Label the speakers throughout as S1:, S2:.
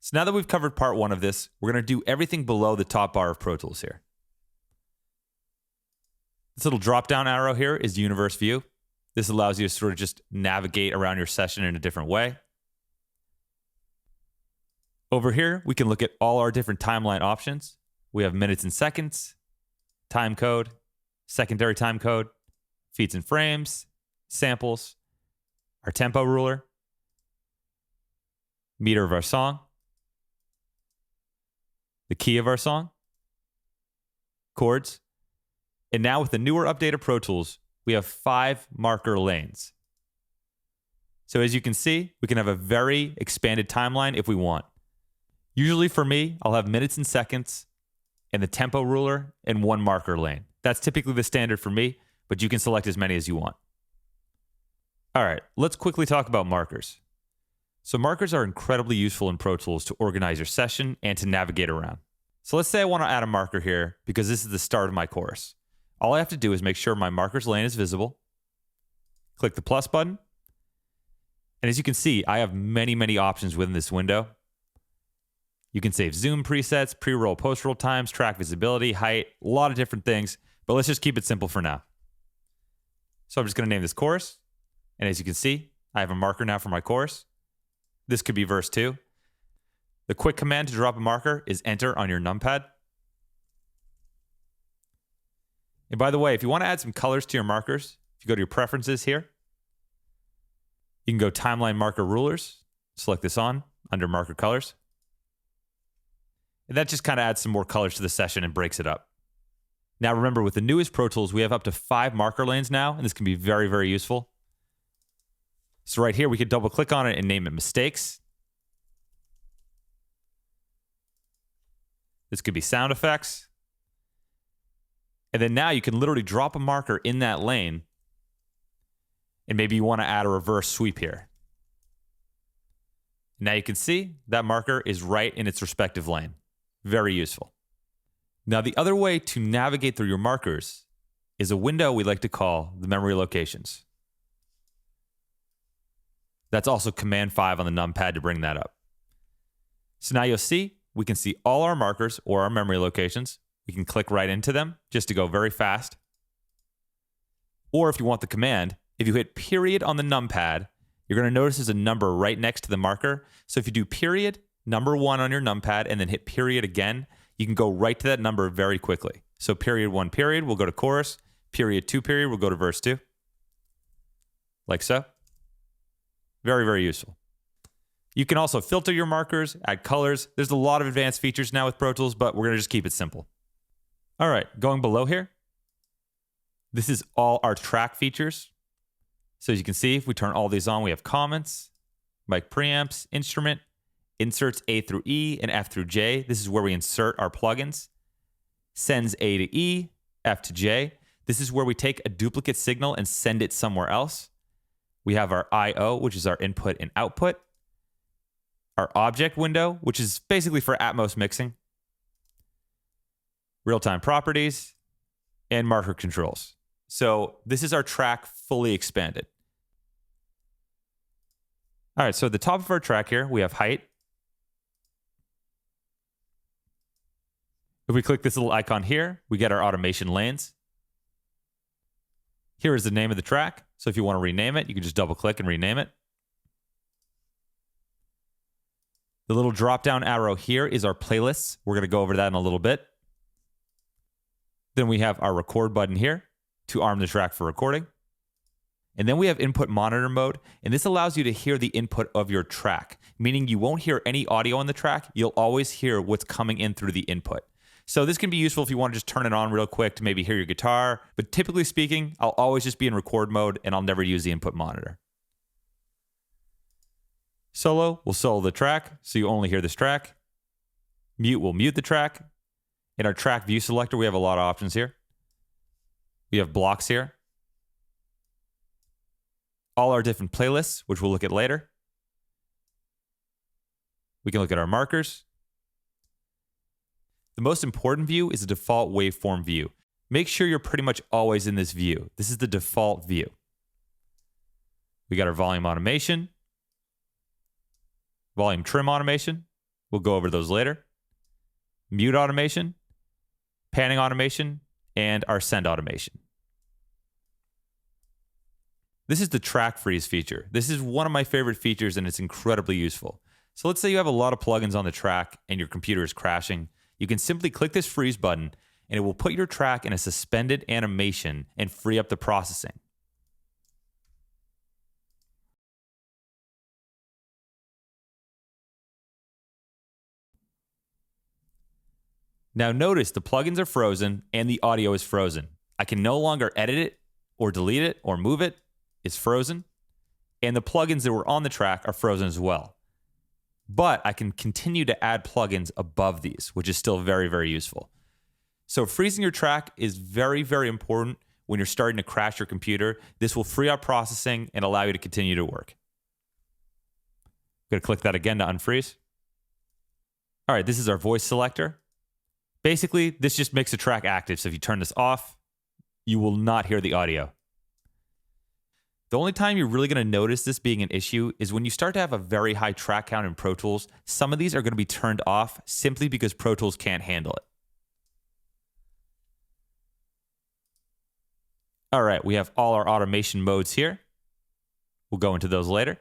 S1: So now that we've covered part one of this, we're going to do everything below the top bar of Pro Tools here. This little drop-down arrow here is Universe View. This allows you to sort of just navigate around your session in a different way. Over here, we can look at all our different timeline options. We have minutes and seconds, time code, secondary time code, feet and frames, samples, our tempo ruler, meter of our song, the key of our song, chords, and now with the newer updated Pro Tools, we have 5 marker lanes. So as you can see, we can have a very expanded timeline if we want. Usually for me, I'll have minutes and seconds and the tempo ruler and 1 marker lane. That's typically the standard for me, but you can select as many as you want. All right, let's quickly talk about markers. So markers are incredibly useful in Pro Tools to organize your session and to navigate around. So let's say I want to add a marker here because this is the start of my chorus. All I have to do is make sure my markers lane is visible. Click the plus button. And as you can see, I have many options within this window. You can save zoom presets, pre-roll, post-roll times, track visibility, height, a lot of different things, but let's just keep it simple for now. So I'm just going to name this chorus. And as you can see, I have a marker now for my chorus. This could be verse 2. The quick command to drop a marker is enter on your numpad. And by the way, if you want to add some colors to your markers, if you go to your preferences here, you can go timeline marker rulers, select this on under marker colors. And that just kind of adds some more colors to the session and breaks it up. Now remember, with the newest Pro Tools, we have up to 5 marker lanes now, and this can be very useful. So right here, we could double click on it and name it mistakes. This could be sound effects. And then now you can literally drop a marker in that lane. And maybe you want to add a reverse sweep here. Now you can see that marker is right in its respective lane. Very useful. Now the other way to navigate through your markers is a window we like to call the memory locations. That's also Command 5 on the numpad to bring that up. So now you'll see, we can see all our markers or our memory locations. We can click right into them just to go very fast. Or if you want the command, if you hit period on the numpad, you're going to notice there's a number right next to the marker. So if you do period, number 1 on your numpad, and then hit period again, you can go right to that number very quickly. So period 1 period, we'll go to chorus. Period 2 period, we'll go to verse 2. Like so. Very useful. You can also filter your markers, add colors. There's a lot of advanced features now with Pro Tools, but we're going to just keep it simple. All right, going below here, this is all our track features. So as you can see, if we turn all these on, we have comments, mic preamps, instrument, inserts A through E and F through J. This is where we insert our plugins. Sends A to E, F to J. This is where we take a duplicate signal and send it somewhere else. We have our I/O, which is our input and output. Our object window, which is basically for Atmos mixing. Real-time properties, and marker controls. So this is our track fully expanded. All right, so at the top of our track here, we have height. If we click this little icon here, we get our automation lanes. Here is the name of the track. So if you want to rename it, you can just double click and rename it. The little drop-down arrow here is our playlists. We're going to go over that in a little bit. Then we have our record button here to arm the track for recording. And then we have input monitor mode, and this allows you to hear the input of your track, meaning you won't hear any audio on the track. You'll always hear what's coming in through the input. So this can be useful if you want to just turn it on real quick to maybe hear your guitar. But typically speaking, I'll always just be in record mode, and I'll never use the input monitor. Solo will solo the track, so you only hear this track. Mute will mute the track. In our track view selector, we have a lot of options here. We have blocks here. All our different playlists, which we'll look at later. We can look at our markers. The most important view is the default waveform view. Make sure you're pretty much always in this view. This is the default view. We got our volume automation, volume trim automation, We'll go over those later. Mute automation, panning automation, and our send automation. This is the track freeze feature. This is one of my favorite features and it's incredibly useful. So let's say you have a lot of plugins on the track and your computer is crashing. You can simply click this freeze button and it will put your track in a suspended animation and free up the processing. Now notice the plugins are frozen and the audio is frozen. I can no longer edit it or delete it or move it. It's frozen. And the plugins that were on the track are frozen as well. But I can continue to add plugins above these, which is still very, very useful. So freezing your track is very, very important when you're starting to crash your computer. This will free up processing and allow you to continue to work. I'm going to click that again to unfreeze. All right, this is our voice selector. Basically, this just makes the track active. So if you turn this off, you will not hear the audio. The only time you're really going to notice this being an issue is when you start to have a very high track count in Pro Tools. Some of these are going to be turned off simply because Pro Tools can't handle it. All right, we have all our automation modes here. We'll go into those later.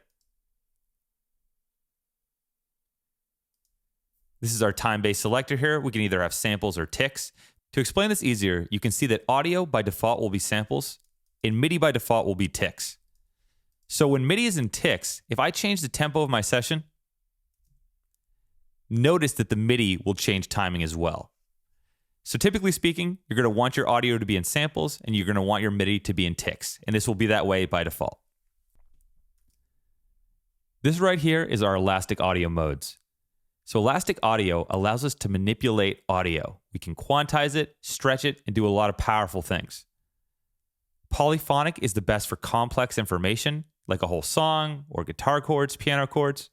S1: This is our time-based selector here. We can either have samples or ticks. To explain this easier, you can see that audio by default will be samples and MIDI by default will be ticks. So when MIDI is in ticks, if I change the tempo of my session, notice that the MIDI will change timing as well. So typically speaking, you're going to want your audio to be in samples and you're going to want your MIDI to be in ticks. And this will be that way by default. This right here is our Elastic Audio modes. So Elastic Audio allows us to manipulate audio. We can quantize it, stretch it, and do a lot of powerful things. Polyphonic is the best for complex information, like a whole song or guitar chords, piano chords.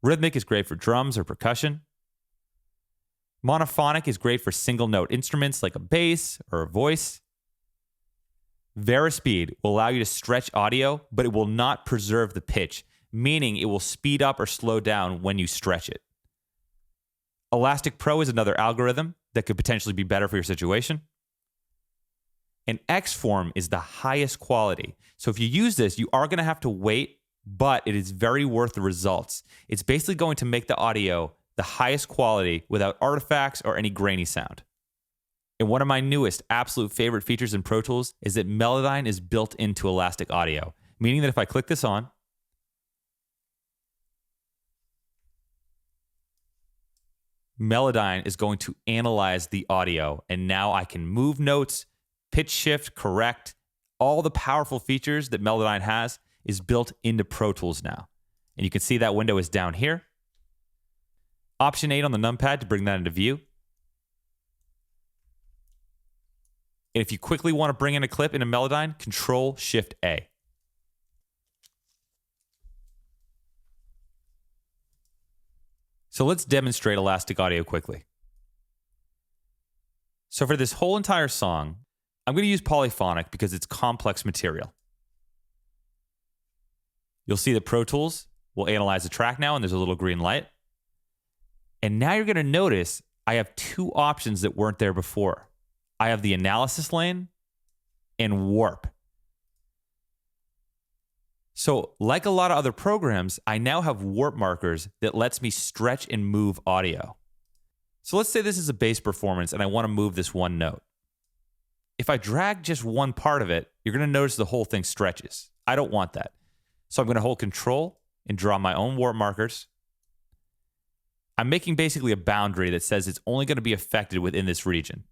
S1: Rhythmic is great for drums or percussion. Monophonic is great for single note instruments like a bass or a voice. Varispeed will allow you to stretch audio, but it will not preserve the pitch, meaning it will speed up or slow down when you stretch it. Elastic Pro is another algorithm that could potentially be better for your situation. And Xform is the highest quality. So if you use this, you are going to have to wait, but it is very worth the results. It's basically going to make the audio the highest quality without artifacts or any grainy sound. And one of my newest absolute favorite features in Pro Tools is that Melodyne is built into Elastic Audio, meaning that if I click this on, Melodyne is going to analyze the audio, and now I can move notes, pitch shift, correct. All the powerful features that Melodyne has is built into Pro Tools now. And you can see that window is down here. Option 8 on the numpad to bring that into view. And if you quickly want to bring in a clip into Melodyne, Control-Shift-A. So let's demonstrate Elastic Audio quickly. So for this whole entire song, I'm going to use polyphonic because it's complex material. You'll see that Pro Tools will analyze the track now, and there's a little green light. And now you're going to notice I have two options that weren't there before. I have the analysis lane and warp. So like a lot of other programs, I now have warp markers that lets me stretch and move audio. So let's say this is a bass performance and I want to move this one note. If I drag just one part of it, you're going to notice the whole thing stretches. I don't want that. So I'm going to hold Control and draw my own warp markers. I'm making basically a boundary that says it's only going to be affected within this region.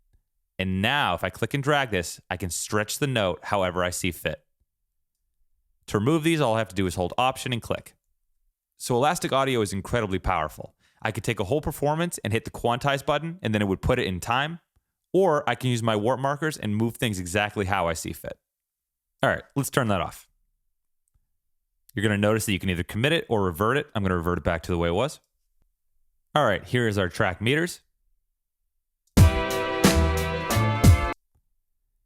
S1: And now if I click and drag this, I can stretch the note however I see fit. To remove these, all I have to do is hold Option and click. So Elastic Audio is incredibly powerful. I could take a whole performance and hit the quantize button, and then it would put it in time. Or I can use my warp markers and move things exactly how I see fit. All right, let's turn that off. You're going to notice that you can either commit it or revert it. I'm going to revert it back to the way it was. All right, here is our track meters.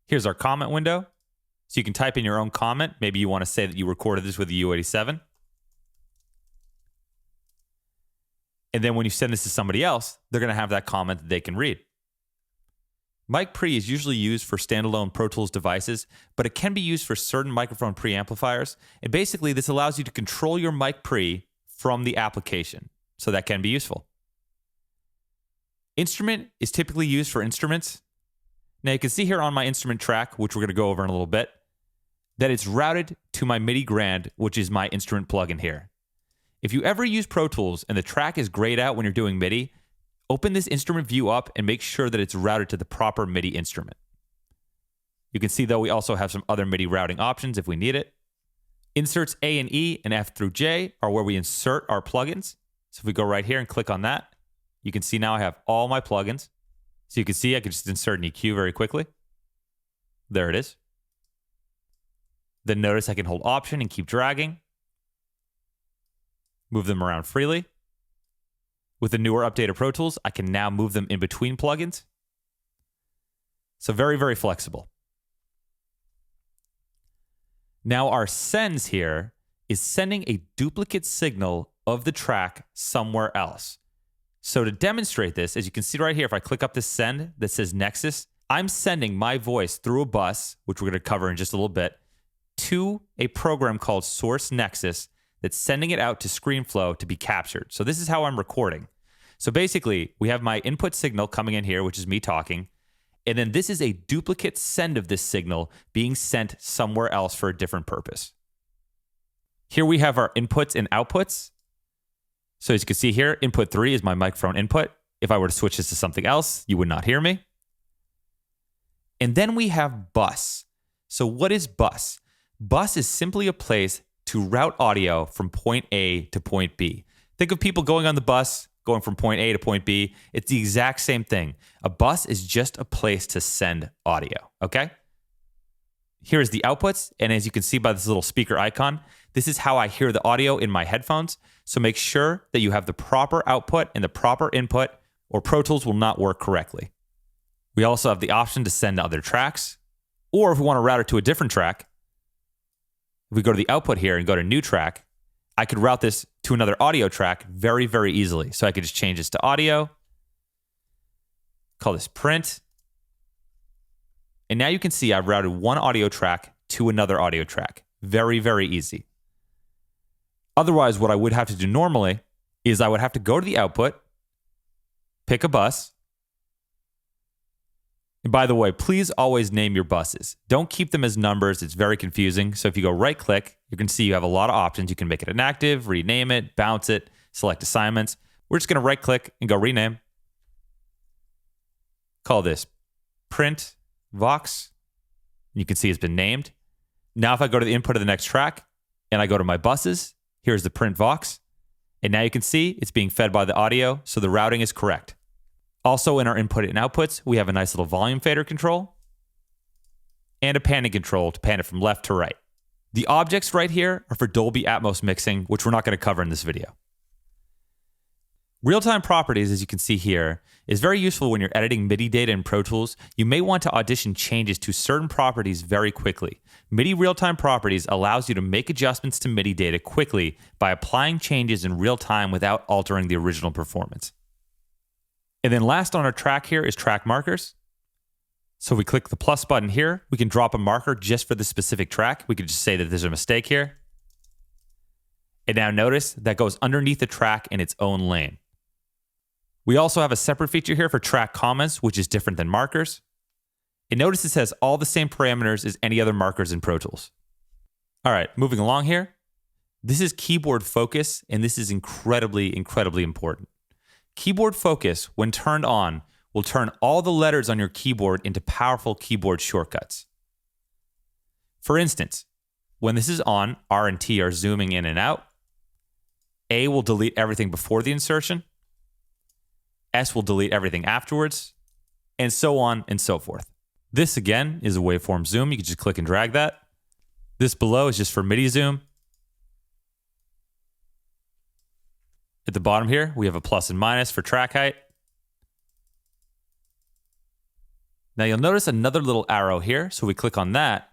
S1: Here's our comment window. So you can type in your own comment. Maybe you want to say that you recorded this with a U87. And then when you send this to somebody else, they're going to have that comment that they can read. Mic pre is usually used for standalone Pro Tools devices, but it can be used for certain microphone preamplifiers. And basically, this allows you to control your mic pre from the application. So that can be useful. Instrument is typically used for instruments. Now you can see here on my instrument track, which we're going to go over in a little bit, that it's routed to my MIDI Grand, which is my instrument plugin here. If you ever use Pro Tools and the track is grayed out when you're doing MIDI, open this instrument view up and make sure that it's routed to the proper MIDI instrument. You can see though we also have some other MIDI routing options if we need it. Inserts A and E and F through J are where we insert our plugins. So if we go right here and click on that, you can see now I have all my plugins. So you can see I can just insert an EQ very quickly. There it is. Then notice I can hold Option and keep dragging. Move them around freely. With the newer updated Pro Tools, I can now move them in between plugins. So very, very flexible. Now our sends here is sending a duplicate signal of the track somewhere else. So to demonstrate this, as you can see right here, if I click up this send that says Nexus, I'm sending my voice through a bus, which we're going to cover in just a little bit, to a program called Source Nexus that's sending it out to ScreenFlow to be captured. So this is how I'm recording. So basically, we have my input signal coming in here, which is me talking, and then this is a duplicate send of this signal being sent somewhere else for a different purpose. Here we have our inputs and outputs. So as you can see here, input 3 is my microphone input. If I were to switch this to something else, you would not hear me. And then we have bus. So what is bus? Bus is simply a place to route audio from point A to point B. Think of people going on the bus, going from point A to point B. It's the exact same thing. A bus is just a place to send audio, okay? Here's the outputs, and as you can see by this little speaker icon, this is how I hear the audio in my headphones. So make sure that you have the proper output and the proper input, or Pro Tools will not work correctly. We also have the option to send to other tracks, or if we want to route it to a different track, if we go to the output here and go to new track, I could route this to another audio track very, very easily. So I could just change this to audio, call this print, and now you can see I've routed one audio track to another audio track. Very, very easy. Otherwise, what I would have to do normally is I would have to go to the output, pick a bus. And by the way, please always name your buses. Don't keep them as numbers. It's very confusing. So if you go right click, you can see you have a lot of options. You can make it inactive, rename it, bounce it, select assignments. We're just going to right click and go rename. Call this print Vox. You can see it's been named. Now if I go to the input of the next track and I go to my buses, here's the print Vox. And now you can see it's being fed by the audio, so the routing is correct. Also in our input and outputs, we have a nice little volume fader control and a panning control to pan it from left to right. The objects right here are for Dolby Atmos mixing, which we're not going to cover in this video. Real-time properties, as you can see here, is very useful when you're editing MIDI data in Pro Tools. You may want to audition changes to certain properties very quickly. MIDI real-time properties allows you to make adjustments to MIDI data quickly by applying changes in real time without altering the original performance. And then last on our track here is track markers. So we click the plus button here. We can drop a marker just for the specific track. We could just say that there's a mistake here. And now notice that goes underneath the track in its own lane. We also have a separate feature here for track comments, which is different than markers. And notice it has all the same parameters as any other markers in Pro Tools. All right, moving along here. This is keyboard focus, and this is incredibly, incredibly important. Keyboard focus, when turned on, will turn all the letters on your keyboard into powerful keyboard shortcuts. For instance, when this is on, R and T are zooming in and out. A will delete everything before the insertion. S will delete everything afterwards, and so on and so forth. This, again, is a waveform zoom. You can just click and drag that. This below is just for MIDI zoom. At the bottom here, we have a plus and minus for track height. Now you'll notice another little arrow here, so we click on that.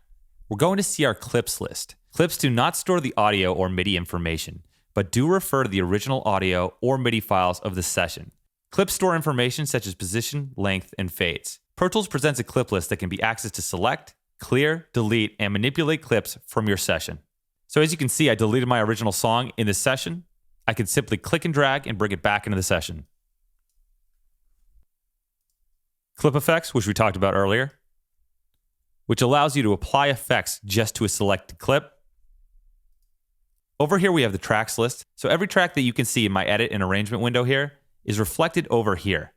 S1: We're going to see our clips list. Clips do not store the audio or MIDI information, but do refer to the original audio or MIDI files of the session. Clips store information such as position, length, and fades. Pro Tools presents a clip list that can be accessed to select, clear, delete, and manipulate clips from your session. So as you can see, I deleted my original song in this session. I can simply click and drag and bring it back into the session. Clip effects, which we talked about earlier, which allows you to apply effects just to a selected clip. Over here, we have the tracks list. So every track that you can see in my edit and arrangement window here is reflected over here.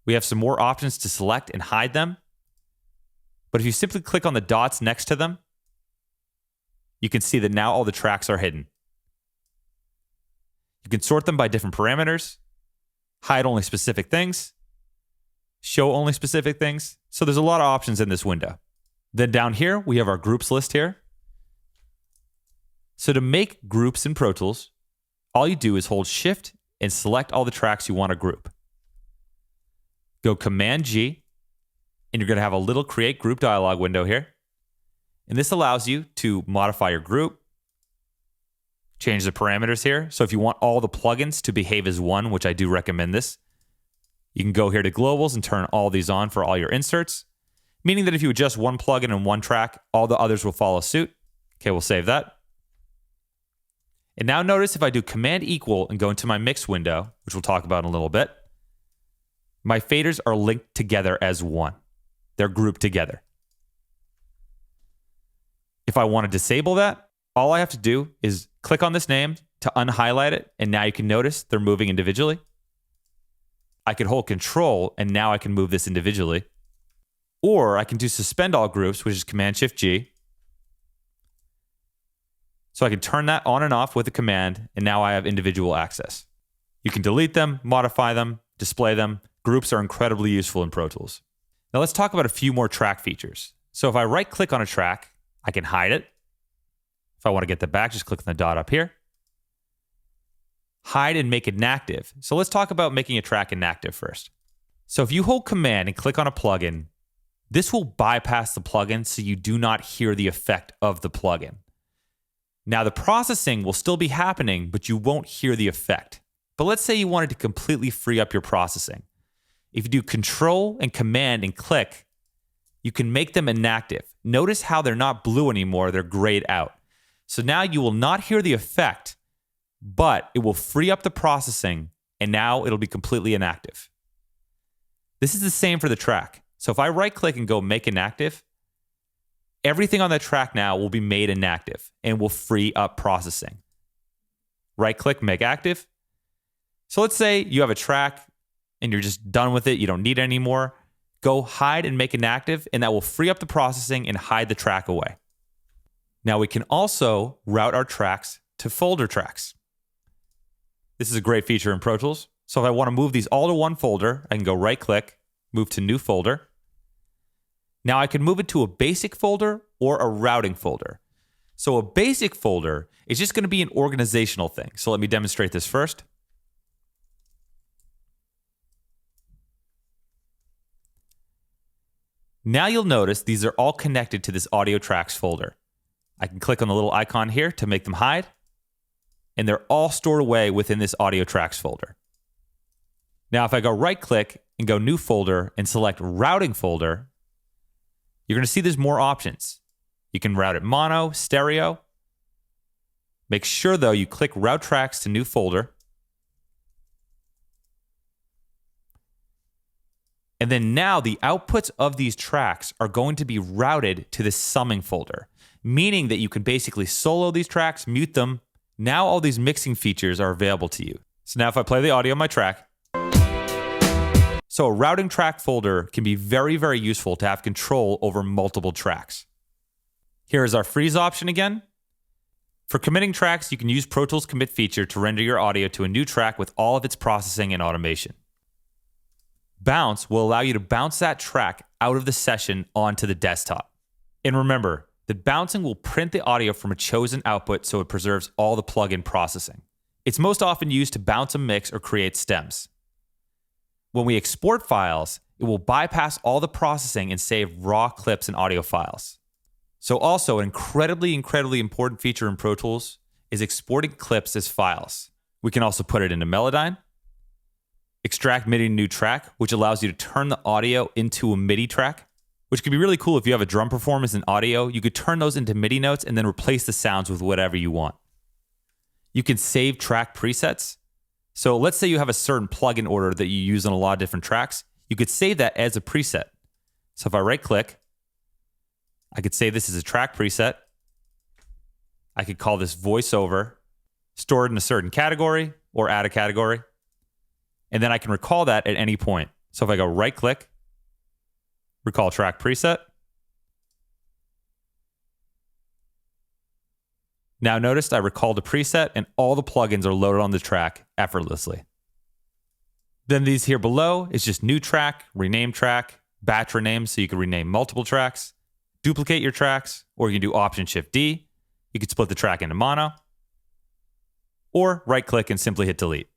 S1: We have some more options to select and hide them. But if you simply click on the dots next to them, you can see that now all the tracks are hidden. You can sort them by different parameters, hide only specific things, show only specific things. So there's a lot of options in this window. Then down here, we have our groups list here. So to make groups in Pro Tools, all you do is hold Shift and select all the tracks you want to group. Go Command G, and you're going to have a little Create Group dialog window here. And this allows you to modify your group, change the parameters here. So if you want all the plugins to behave as one, which I do recommend this, you can go here to globals and turn all these on for all your inserts, meaning that if you adjust one plugin in one track, all the others will follow suit. Okay, we'll save that. And now notice if I do Command equal and go into my mix window, which we'll talk about in a little bit, my faders are linked together as one. They're grouped together. If I want to disable that, all I have to do is click on this name to unhighlight it, and now you can notice they're moving individually. I can hold Control, and now I can move this individually. Or I can do Suspend All Groups, which is Command-Shift-G. So I can turn that on and off with a command, and now I have individual access. You can delete them, modify them, display them. Groups are incredibly useful in Pro Tools. Now let's talk about a few more track features. So if I right-click on a track, I can hide it. If I want to get that back, just click on the dot up here. Hide and make it inactive. So let's talk about making a track inactive first. So if you hold Command and click on a plugin, this will bypass the plugin so you do not hear the effect of the plugin. Now the processing will still be happening, but you won't hear the effect. But let's say you wanted to completely free up your processing. If you do Control and Command and click, you can make them inactive. Notice how they're not blue anymore, they're grayed out. So now you will not hear the effect, but it will free up the processing, and now it'll be completely inactive. This is the same for the track. So if I right-click and go Make Inactive, everything on that track now will be made inactive and will free up processing. Right-click, Make Active. So let's say you have a track and you're just done with it, you don't need it anymore. Go Hide and Make Inactive, and that will free up the processing and hide the track away. Now we can also route our tracks to folder tracks. This is a great feature in Pro Tools. So if I want to move these all to one folder, I can go right-click, move to New Folder. Now I can move it to a basic folder or a routing folder. So a basic folder is just going to be an organizational thing. So let me demonstrate this first. Now you'll notice these are all connected to this audio tracks folder. I can click on the little icon here to make them hide, and they're all stored away within this audio tracks folder. Now if I go right click and go New Folder and select Routing Folder, you're going to see there's more options. You can route it mono, stereo. Make sure though you click Route Tracks to New Folder. And then now the outputs of these tracks are going to be routed to the summing folder, meaning that you can basically solo these tracks, mute them. Now all these mixing features are available to you. So now if I play the audio of my track, so a routing track folder can be very, very useful to have control over multiple tracks. Here is our freeze option again. For committing tracks, you can use Pro Tools Commit feature to render your audio to a new track with all of its processing and automation. Bounce will allow you to bounce that track out of the session onto the desktop. And remember that bouncing will print the audio from a chosen output so it preserves all the plugin processing. It's most often used to bounce a mix or create stems. When we export files, it will bypass all the processing and save raw clips and audio files. So also an incredibly important feature in Pro Tools is exporting clips as files. We can also put it into Melodyne, extract MIDI new track, which allows you to turn the audio into a MIDI track, which could be really cool if you have a drum performance in audio. You could turn those into MIDI notes and then replace the sounds with whatever you want. You can save track presets. So let's say you have a certain plugin order that you use on a lot of different tracks. You could save that as a preset. So if I right click, I could say this is a track preset. I could call this voiceover, store it in a certain category or add a category. And then I can recall that at any point. So if I go right click, recall track preset. Now notice I recalled a preset and all the plugins are loaded on the track effortlessly. Then these here below is just new track, rename track, batch rename so you can rename multiple tracks, duplicate your tracks, or you can do Option Shift D. You could split the track into mono, or right click and simply hit delete.